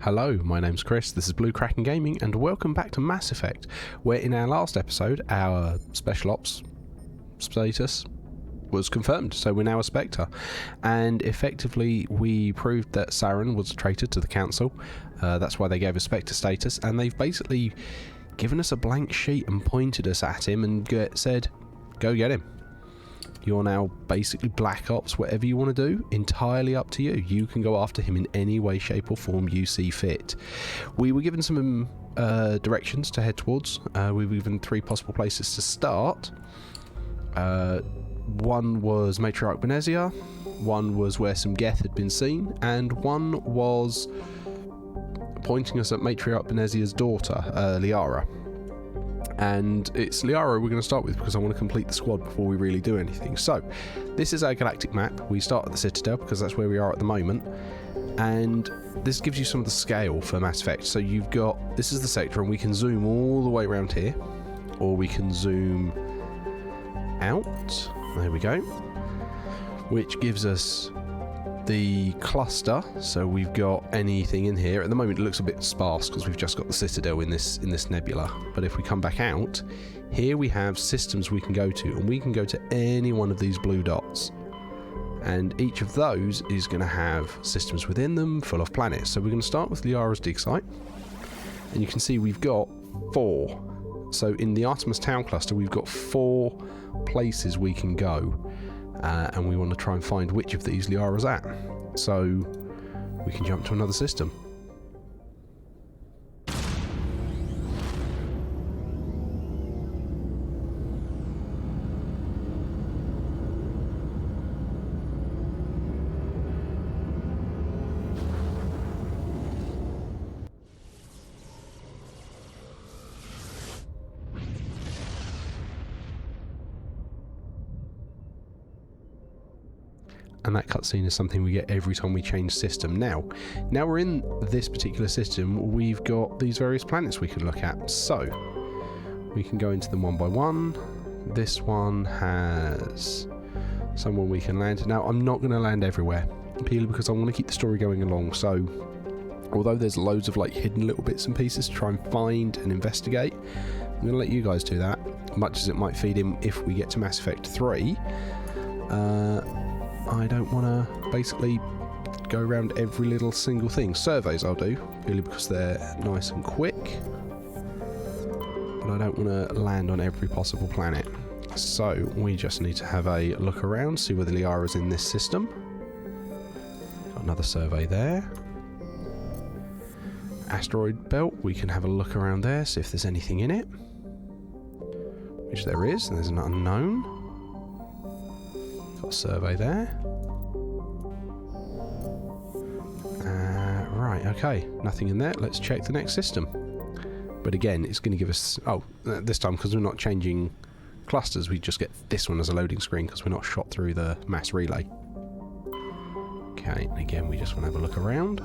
Hello, my name's Chris, this is Blue Kraken Gaming, and welcome back to Mass Effect, where in our last episode, our Special Ops status was confirmed, so we're now a Spectre, and effectively we proved that Saren was a traitor to the Council. That's why they gave us Spectre status, and they've basically given us a blank sheet and pointed us at him and said, go get him. You're now basically Black Ops, whatever you want to do, entirely up to you. You can go after him in any way, shape or form you see fit. We were given some directions to head towards. We were given 3 possible places to start. One was Matriarch Benezia, one was where some Geth had been seen, and one was pointing us at Matriarch Benezia's daughter, Liara. And it's Liara we're going to start with because I want to complete the squad before we really do anything. So, this is our galactic map. We start at the Citadel because that's where we are at the moment. And this gives you some of the scale for Mass Effect. So you've got, this is the sector, and we can zoom all the way around here. Or we can zoom out. There we go. Which gives us the cluster. So we've got anything in here. At the moment it looks a bit sparse because we've just got the Citadel in this nebula. But if we come back out, here we have systems we can go to, and we can go to any one of these blue dots. And each of those is going to have systems within them full of planets. So we're going to start with Liara's dig site. And you can see we've got 4. So in the Artemis Town cluster we've got 4 places we can go. And we want to try and find which of these Liara's at. So we can jump to another system. And that cutscene is something we get every time we change system. Now we're in this particular system, we've got these various planets we can look at. So, we can go into them one by one. This one has someone we can land. Now, I'm not going to land everywhere, purely because I want to keep the story going along. So, although there's loads of like hidden little bits and pieces to try and find and investigate, I'm going to let you guys do that, much as it might feed in if we get to Mass Effect 3. I don't want to basically go around every little single thing. Surveys I'll do, purely because they're nice and quick. But I don't want to land on every possible planet. So we just need to have a look around, see whether Liara's in this system. Got another survey there. Asteroid belt, we can have a look around there, see if there's anything in it. Which there is, and there's an unknown. Got a survey there. Right, okay, nothing in there. Let's check the next system. But again, it's going to give us... Oh, this time, because we're not changing clusters, we just get this one as a loading screen because we're not shot through the mass relay. Okay, and again, we just want to have a look around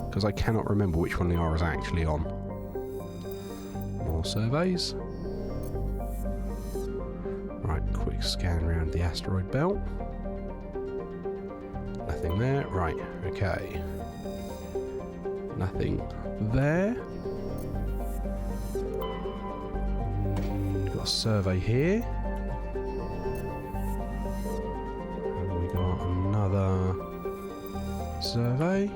because I cannot remember which one Liara's actually on. More surveys. Right, quick scan around the asteroid belt. Nothing there. Right, okay. Nothing there. Got a survey here. And we got another survey.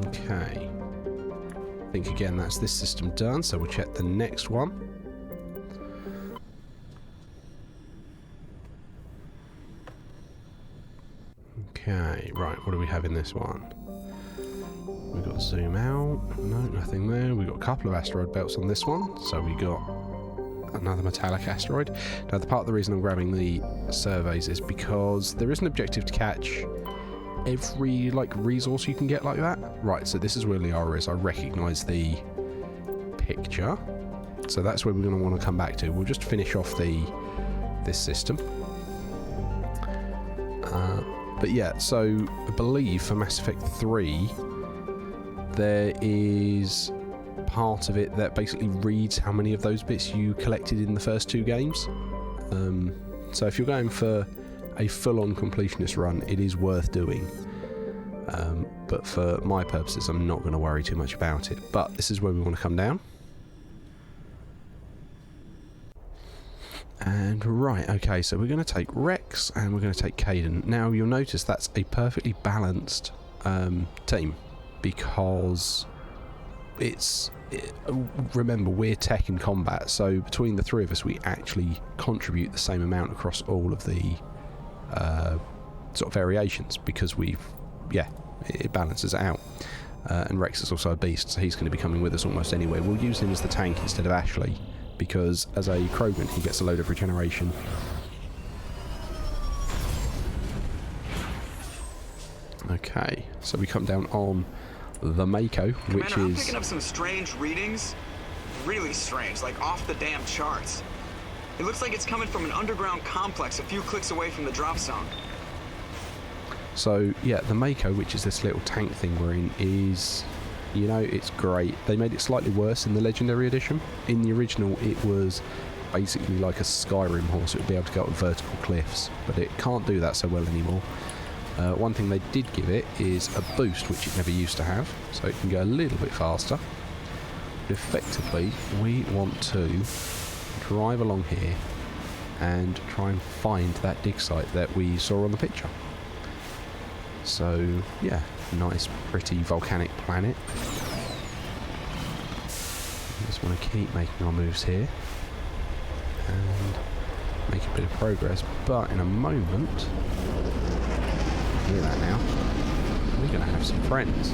Okay. I think again that's this system done, so we'll check the next one. Okay, right, what do we have in this one? We've got zoom out, no, nothing there. We've got a couple of asteroid belts on this one, so we got another metallic asteroid. Now, the part of the reason I'm grabbing the surveys is because there is an objective to catch every, like, resource you can get like that. Right, so this is where Liara is. I recognise the picture. So that's where we're going to want to come back to. We'll just finish off this system. But yeah, so I believe for Mass Effect 3, there is part of it that basically reads how many of those bits you collected in the first 2 games. So if you're going for a full-on completionist run, it is worth doing. But for my purposes, I'm not going to worry too much about it. But this is where we want to come down. And right, okay, so we're going to take Rex and we're going to take Caden. Now, you'll notice that's a perfectly balanced team, because remember, we're tech in combat, so between the three of us, we actually contribute the same amount across all of the sort of variations, because it balances it out. And Rex is also a beast, so he's going to be coming with us almost anyway. We'll use him as the tank instead of Ashley, because as a Kraken he gets a load of regeneration. Okay, so we come down on the MAKO, which Commander, is... I'm picking up some strange readings. Really strange, like off the damn charts. It looks like it's coming from an underground complex a few clicks away from the drop zone. So yeah, the MAKO, which is this little tank thing we're in, is... You know, it's great. They made it slightly worse in the Legendary Edition. In the original, it was basically like a Skyrim horse. It would be able to go up vertical cliffs, but it can't do that so well anymore. One thing they did give it is a boost, which it never used to have, so it can go a little bit faster. But effectively, we want to drive along here and try and find that dig site that we saw on the picture. So, yeah, nice, pretty volcanic planet. We just want to keep making our moves here and make a bit of progress, but in a moment, hear that now, we're going to have some friends.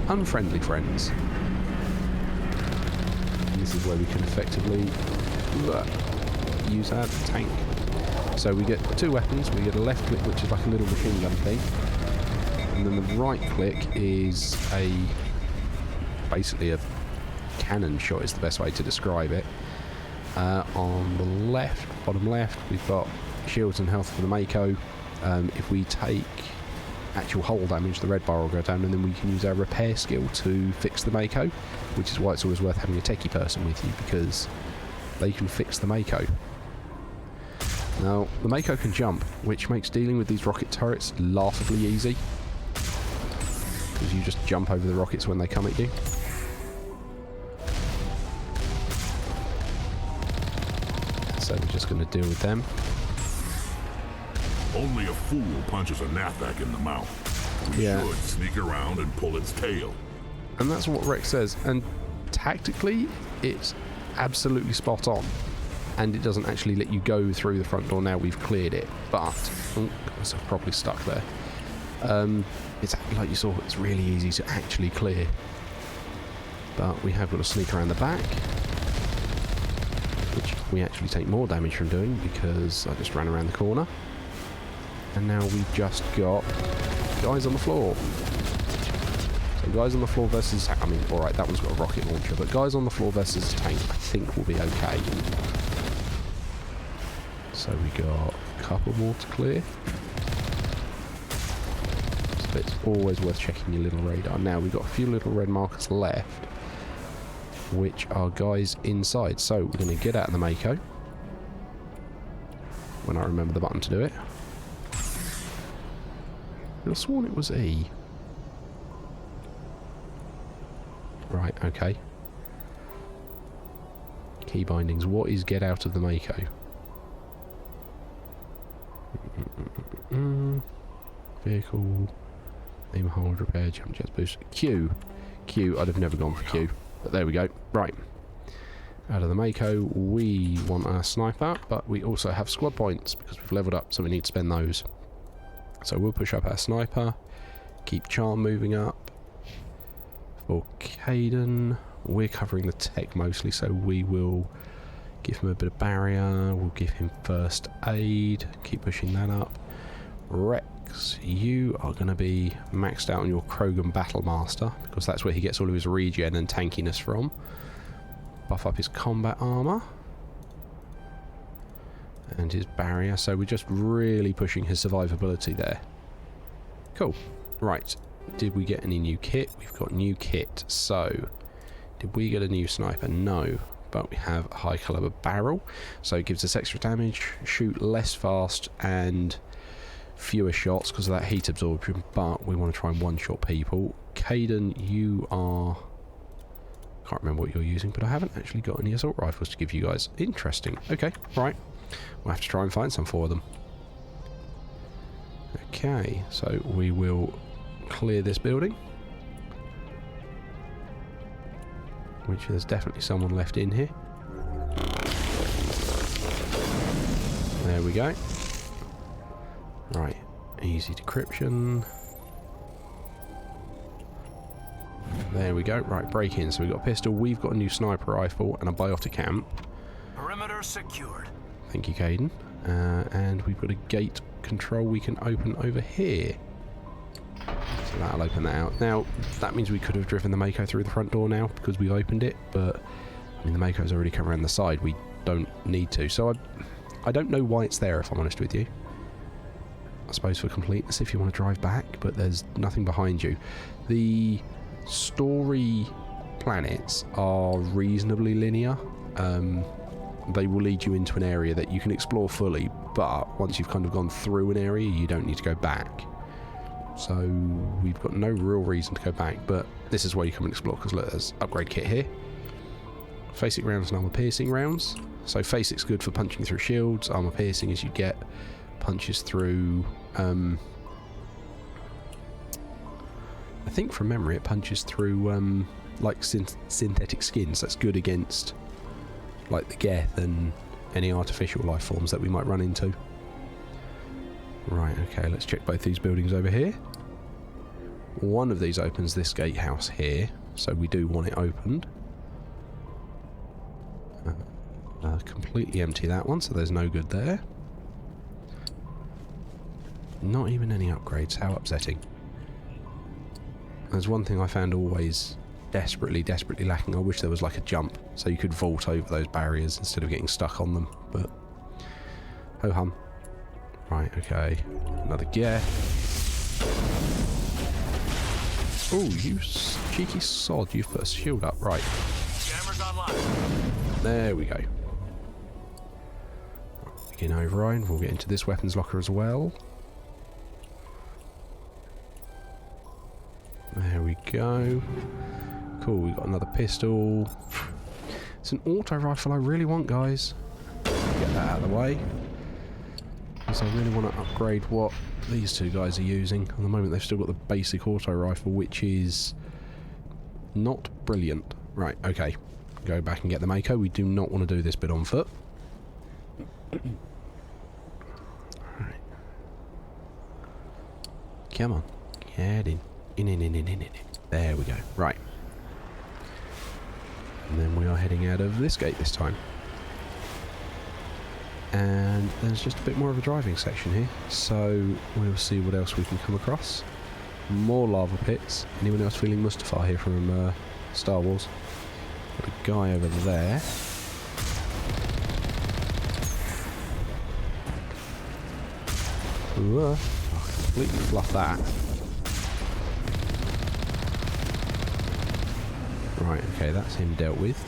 Unfriendly friends. And this is where we can effectively use our tank. So we get two weapons. We get a left click, which is like a little machine gun thing, and then the right click is basically a cannon shot is the best way to describe it. On the left, bottom left, we've got shields and health for the MAKO. If we take actual hull damage, the red bar will go down, and then we can use our repair skill to fix the MAKO, which is why it's always worth having a techie person with you, because they can fix the MAKO. Now, the MAKO can jump, which makes dealing with these rocket turrets laughably easy, because you just jump over the rockets when they come at you. So we're just going to deal with them. Only a fool punches a Nathak in the mouth. We should sneak around and pull its tail. And that's what Rex says. And tactically, it's absolutely spot on. And it doesn't actually let you go through the front door now we've cleared it. But, oh, got myself probably stuck there. It's like you saw, it's really easy to actually clear. But we have got to sneak around the back, which we actually take more damage from doing because I just ran around the corner. And now we've just got guys on the floor. So guys on the floor versus... I mean, alright, that one's got a rocket launcher, but guys on the floor versus a tank, I think will be okay. So we got a couple more to clear. So it's always worth checking your little radar. Now we've got a few little red markers left, which are guys inside. So we're going to get out of the MAKO when I remember the button to do it. I could have sworn it was E. Right, okay. Key bindings. What is get out of the MAKO? Vehicle. Aim, hold, repair, jump jets, boost. Q. Q. I'd have never gone for Q. But there we go. Right. Out of the MAKO, we want our sniper, but we also have squad points because we've leveled up, so we need to spend those. So we'll push up our sniper, keep charm moving up. For Caden, we're covering the tech mostly, so we will give him a bit of barrier, we'll give him first aid, keep pushing that up. Rex, you are going to be maxed out on your Krogan Battlemaster, because that's where he gets all of his regen and tankiness from. Buff up his combat armour. And his barrier, so we're just really pushing his survivability there. Cool. Right, did we get any new kit? We've got new kit. So, did we get a new sniper? No, but we have a high caliber barrel, so it gives us extra damage, shoot less fast, and fewer shots because of that heat absorption, but we want to try and one-shot people. Caden, you are... can't remember what you're using, but I haven't actually got any assault rifles to give you guys. Interesting. Okay, right. We'll have to try and find some for them. Okay, so we will clear this building. Which there's definitely someone left in here. There we go. Right, easy decryption. There we go. Right, break in. So we've got a pistol, we've got a new sniper rifle, and a biotic amp. Perimeter secured. Thank you, Caden. And we've got a gate control we can open over here. So that'll open that out. Now, that means we could have driven the MAKO through the front door now, because we've opened it, but, I mean, the MAKO's already come around the side. We don't need to. So I don't know why it's there, if I'm honest with you. I suppose for completeness, if you want to drive back, but there's nothing behind you. The story planets are reasonably linear. They will lead you into an area that you can explore fully, but once you've kind of gone through an area, you don't need to go back. So we've got no real reason to go back, but this is where you come and explore, because look, there's upgrade kit here. Facing rounds and armor piercing rounds. So Facic's good for punching through shields. Armor piercing, as you get punches through... I think from memory it punches through like synthetic skins. That's good against like the Geth and any artificial life forms that we might run into. Right, okay, let's check both these buildings over here. One of these opens this gatehouse here, so we do want it opened. Completely empty that one, so there's no good there. Not even any upgrades, how upsetting. There's one thing I found always desperately lacking. I wish there was like a jump, so you could vault over those barriers instead of getting stuck on them, but... ho hum. Right, okay. Another gear. Oh, you cheeky sod, you've put a shield up, right. Jammers online. There we go. Begin override, we'll get into this weapons locker as well. There we go. Cool, we got another pistol. It's an auto rifle I really want, guys. Get that out of the way. Because I really want to upgrade what these two guys are using. At the moment they've still got the basic auto rifle, which is not brilliant. Right, okay. Go back and get the MAKO. We do not want to do this bit on foot. Alright. Come on. Get in. In. There we go. Right. And then we are heading out of this gate this time. And there's just a bit more of a driving section here, so we'll see what else we can come across. More lava pits. Anyone else feeling Mustafar here from Star Wars? Got a guy over there. Ooh, I'll completely fluff that. Right, okay, that's him dealt with.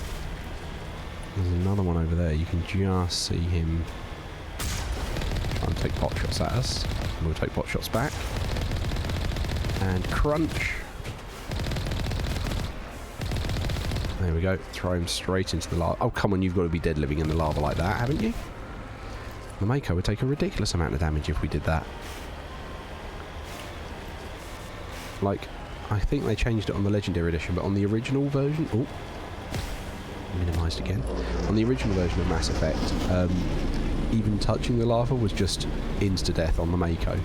There's another one over there. You can just see him try and take pot shots at us. We'll take pot shots back. And crunch. There we go. Throw him straight into the lava. Oh, come on, you've got to be dead living in the lava like that, haven't you? The MAKO would take a ridiculous amount of damage if we did that. Like, I think they changed it on the Legendary Edition, but on the original version... oh, minimised again. On the original version of Mass Effect, even touching the lava was just insta-death on the MAKO.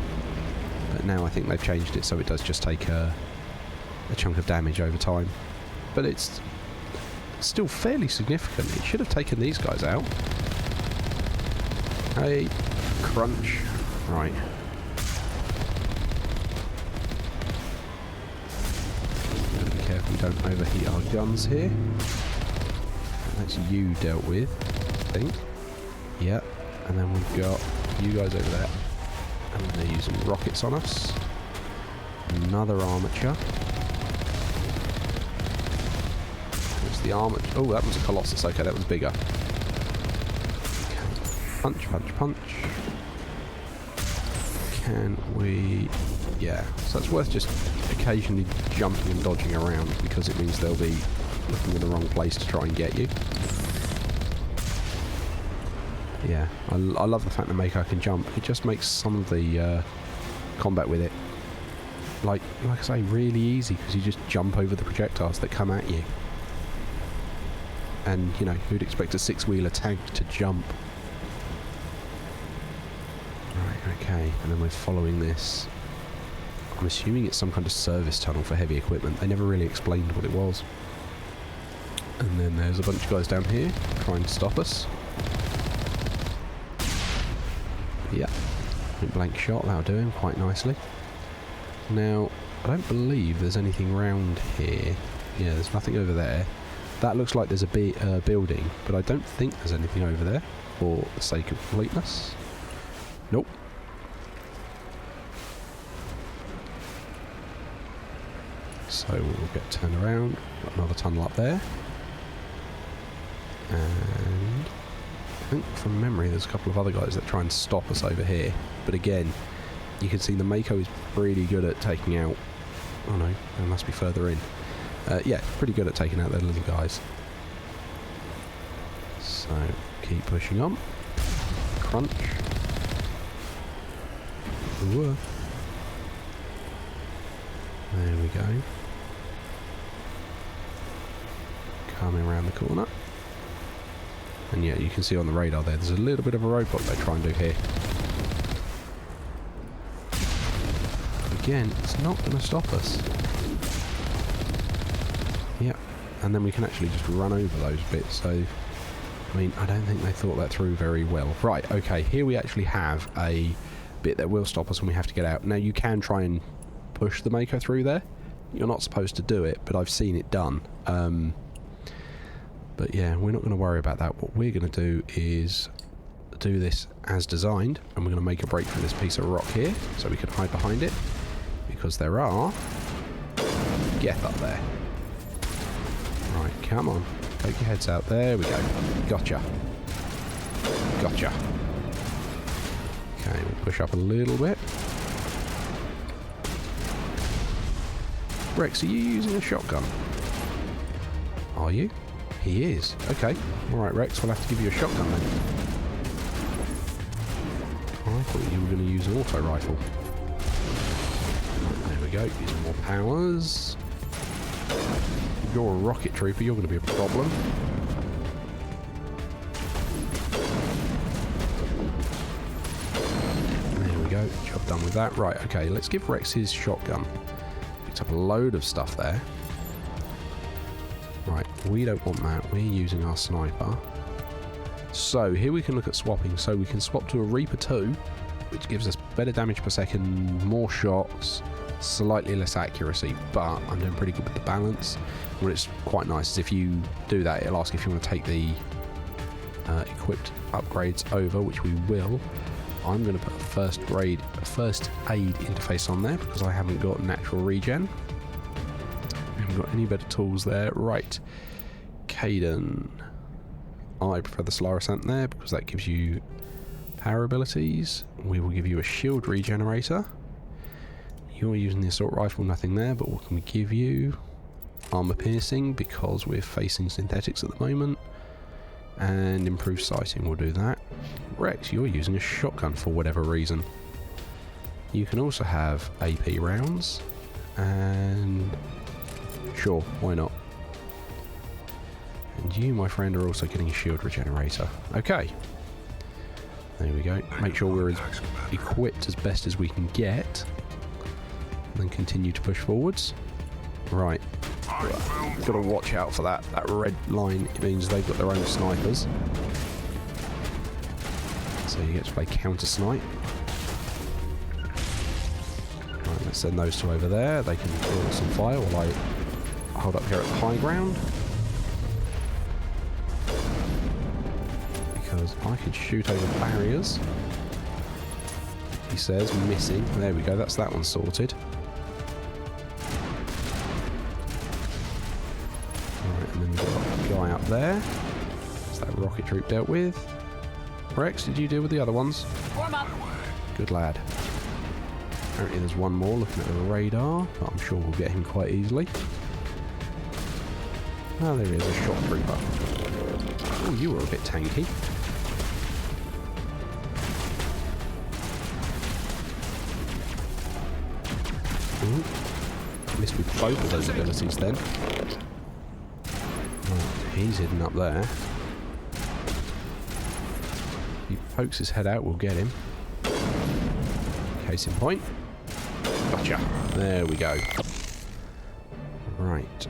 But now I think they've changed it so it does just take a chunk of damage over time. But it's still fairly significant. It should have taken these guys out. Hey, crunch. Right. Be careful we don't overheat our guns here. That's you dealt with, I think. Yep. And then we've got you guys over there. And they're using rockets on us. Another armature. There's the armature. Oh, that was a Colossus. Okay, that was bigger. Okay. Punch. can we... Yeah, so it's worth just occasionally jumping and dodging around because it means they'll be looking in the wrong place to try and get you. Yeah, I love the fact that MAKO can jump. It just makes some of the combat with it, like I say, really easy because you just jump over the projectiles that come at you. And, you know, who'd expect a six-wheeler tank to jump? Right, okay, and then we're following this. I'm assuming it's some kind of service tunnel for heavy equipment. They never really explained what it was. And then there's a bunch of guys down here trying to stop us. Yeah, blank shot, that'll do him quite nicely. Now, I don't believe there's anything round here. Yeah, there's nothing over there. That looks like there's a building, but I don't think there's anything over there for the sake of completeness. Nope. So we'll get turned around. Got another tunnel up there. And I think from memory there's a couple of other guys that try and stop us over here. But again, you can see the MAKO is pretty good at taking out... Oh no, there must be further in. Yeah, pretty good at taking out their little guys. So, keep pushing on. Crunch. Ooh. There we go. Coming around the corner. And yeah, you can see on the radar there's a little bit of a roadblock they try and do here. Again, it's not going to stop us. Yep, and then we can actually just run over those bits, so... I mean, I don't think they thought that through very well. Right, okay, here we actually have a bit that will stop us when we have to get out. Now, you can try and push the MAKO through there. You're not supposed to do it, but I've seen it done. But yeah, we're not going to worry about that. What we're going to do is do this as designed, and we're going to make a break for this piece of rock here, so we can hide behind it, because there are Geth up there. Right, come on. Poke your heads out. There we go. Gotcha. Gotcha. Okay, we'll push up a little bit. Rex, are you using a shotgun? Are you? He is. Okay. Alright, Rex, we'll have to give you a shotgun then. Oh, I thought you were going to use an auto rifle. There we go. Using more powers. You're a rocket trooper, you're going to be a problem. There we go, job done with that. Right, okay, let's give Rex his shotgun. Picked up a load of stuff there. Right, we don't want that, we're using our sniper. So, here we can look at swapping. So we can swap to a Reaper 2, which gives us better damage per second, more shots, slightly less accuracy, but I'm doing pretty good with the balance. What it's quite nice is if you do that, it'll ask if you want to take the equipped upgrades over, which we will. I'm going to put a first aid interface on there because I haven't got natural regen. I haven't got any better tools there. Right, Caden. I prefer the Solaris Ant there because that gives you power abilities. We will give you a shield regenerator. You're using the assault rifle, nothing there, but what can we give you? Armor piercing, because we're facing synthetics at the moment. And improved sighting will do that. Rex, you're using a shotgun for whatever reason. You can also have AP rounds. And sure, why not? And you, my friend, are also getting a shield regenerator. Okay. There we go. Make sure we're as equipped as best as we can get. And then continue to push forwards. Right. Got to watch out for that red line. It means they've got their own snipers. So you get to play counter snipe. Right, let's send those two over there. They can build some fire while I hold up here at the high ground. Because I can shoot over barriers. He says, missing. There we go, that's that one sorted. Alright, and then we've got a guy up there. That's that rocket troop dealt with. Rex, did you deal with the other ones? Warm up. Good lad. Apparently there's one more looking at the radar, but I'm sure we'll get him quite easily. Oh, there he is, a shock trooper. Oh, you were a bit tanky. Ooh. Missed with both of those abilities then. Right, he's hidden up there. If he pokes his head out, we'll get him. Case in point. Gotcha. There we go. Right.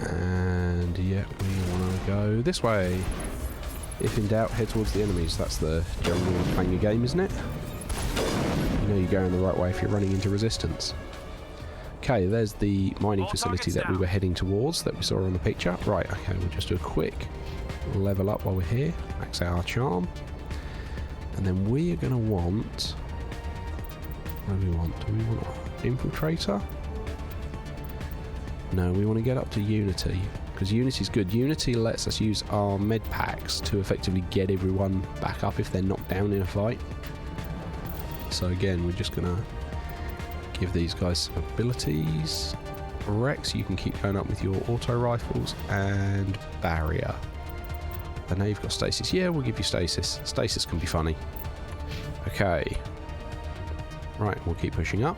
And yeah, we want to go this way. If in doubt, head towards the enemies. That's the general rule of playing a game, isn't it? You know you're going the right way if you're running into resistance. Okay, there's the mining facility that we were heading towards that we saw on the picture. Right, okay, we'll just do a quick level up while we're here. Max out our charm. And then we are going to want... What do we want? Do we want an infiltrator? No, we want to get up to Unity. Because Unity's good. Unity lets us use our med packs to effectively get everyone back up if they're knocked down in a fight. So again, we're just going to give these guys some abilities. Rex, you can keep going up with your auto rifles, and barrier. And now you've got stasis. Yeah, we'll give you stasis. Stasis can be funny. Okay. Right, we'll keep pushing up.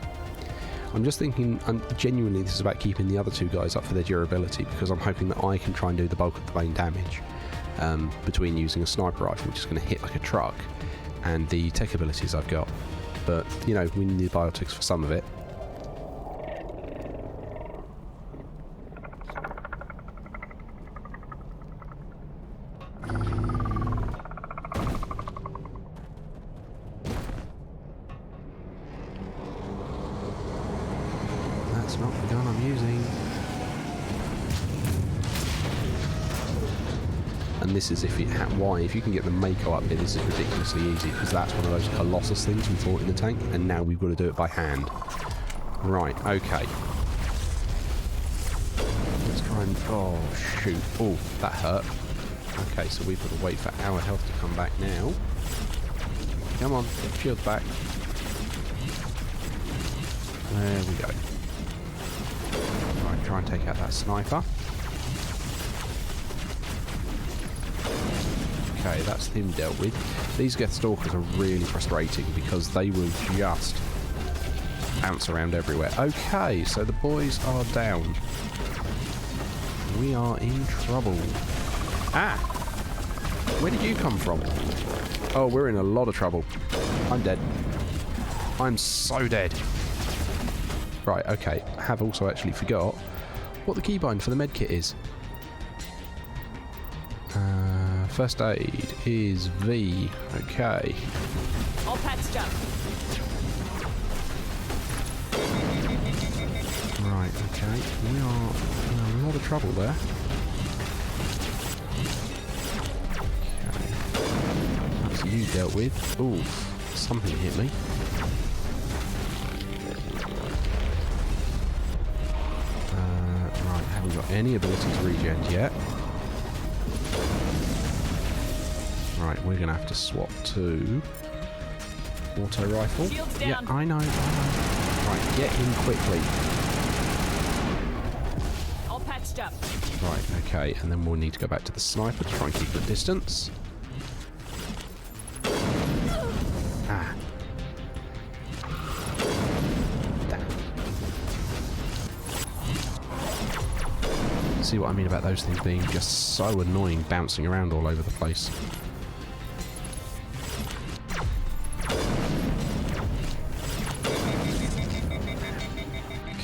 I'm just thinking, genuinely this is about keeping the other two guys up for their durability, because I'm hoping that I can try and do the bulk of the main damage between using a sniper rifle, which is going to hit like a truck, and the tech abilities I've got. But, you know, we need the biotics for some of it. That's not the gun I'm using. And this is if you why if you can get the MAKO up here, this is ridiculously easy, because that's one of those Colossus things we fought in the tank, and now we've got to do it by hand. Right, okay. Let's try and... oh, shoot. Oh, that hurt. Okay, so we've got to wait for our health to come back now. Come on, get shields back. There we go. Right, try and take out that sniper. Okay, that's him dealt with. These Geth Stalkers are really frustrating because they will just bounce around everywhere. Okay, so the boys are down. We are in trouble. Ah! Where did you come from? Oh, we're in a lot of trouble. I'm dead. I'm so dead. Right, okay. I have also actually forgot what the keybind for the medkit is. First aid is V. Okay. All patched up. Right, okay. We are in a lot of trouble there. Okay. That's you dealt with. Ooh, something hit me. Right, haven't got any ability to regen yet. Right, we're going to have to swap to auto rifle. Yeah, I know. Right, get in quickly. All patched up. Right, okay, and then we'll need to go back to the sniper to try and keep the distance. Ah. Damn. See what I mean about those things being just so annoying, bouncing around all over the place.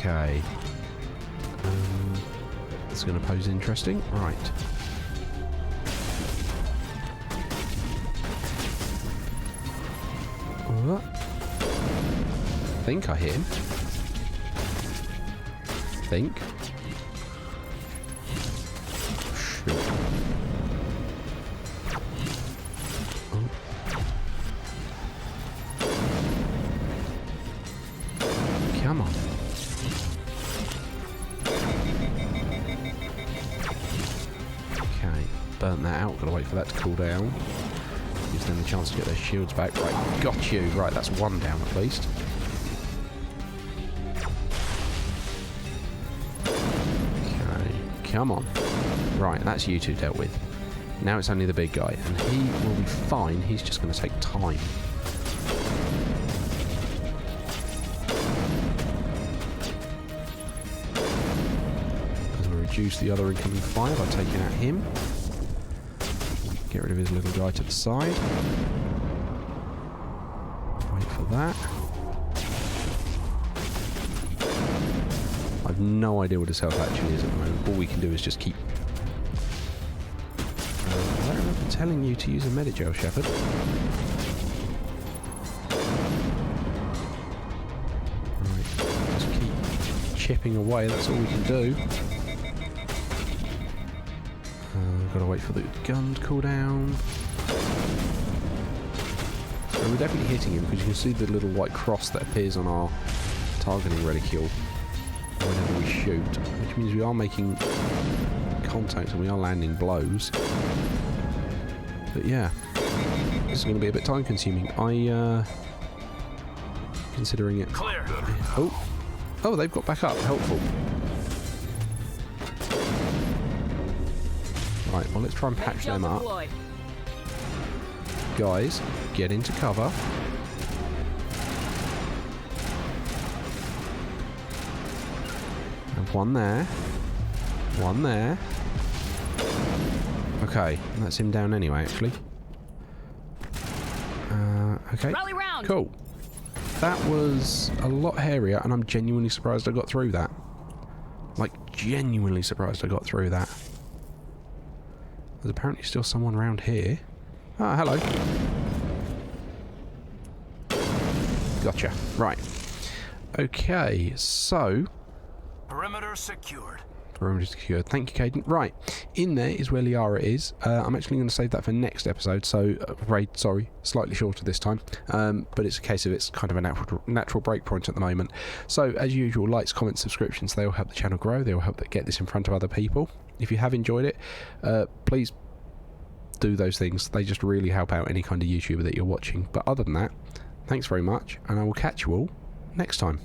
Okay. It's going to pose interesting. Right. Think I hit him. Think. Shoot. Oh. Come on. Burnt that out, gotta wait for that to cool down. Gives them the chance to get their shields back. Right, got you. Right, that's one down at least. Come on. Right, that's you two dealt with. Now it's only the big guy, and he will be fine. He's just going to take time. As we reduce the other incoming fire by taking out him. Get rid of his little guy to the side. Wait for that. I've no idea what his health actually is at the moment. All we can do is just keep... I don't remember telling you to use a Medigel, Shepherd. Right, just keep chipping away, that's all we can do. Gotta wait for the gun to cool down. And we're definitely hitting him because you can see the little white cross that appears on our targeting reticule whenever we shoot, which means we are making contact and we are landing blows. But yeah, this is going to be a bit time consuming. Considering it... Clear. Oh, they've got back up. Helpful. Right, well, let's try and patch them up. Deployed. Guys, get into cover. And one there. One there. Okay, that's him down anyway, actually. Okay. Rally round. Cool. That was a lot hairier, and I'm genuinely surprised I got through that. Like, genuinely surprised I got through that. There's apparently still someone around here. Ah, hello. Gotcha. Right. Okay, so... Perimeter secured. Perimeter secured. Thank you, Caden. Right. In there is where Liara is. I'm actually going to save that for next episode, so... sorry. Slightly shorter this time. But it's a case of it's kind of a natural break point at the moment. So, as usual, likes, comments, subscriptions, they will help the channel grow. They will help get this in front of other people. If you have enjoyed it, please do those things. They just really help out any kind of YouTuber that you're watching. But other than that, thanks very much, and I will catch you all next time.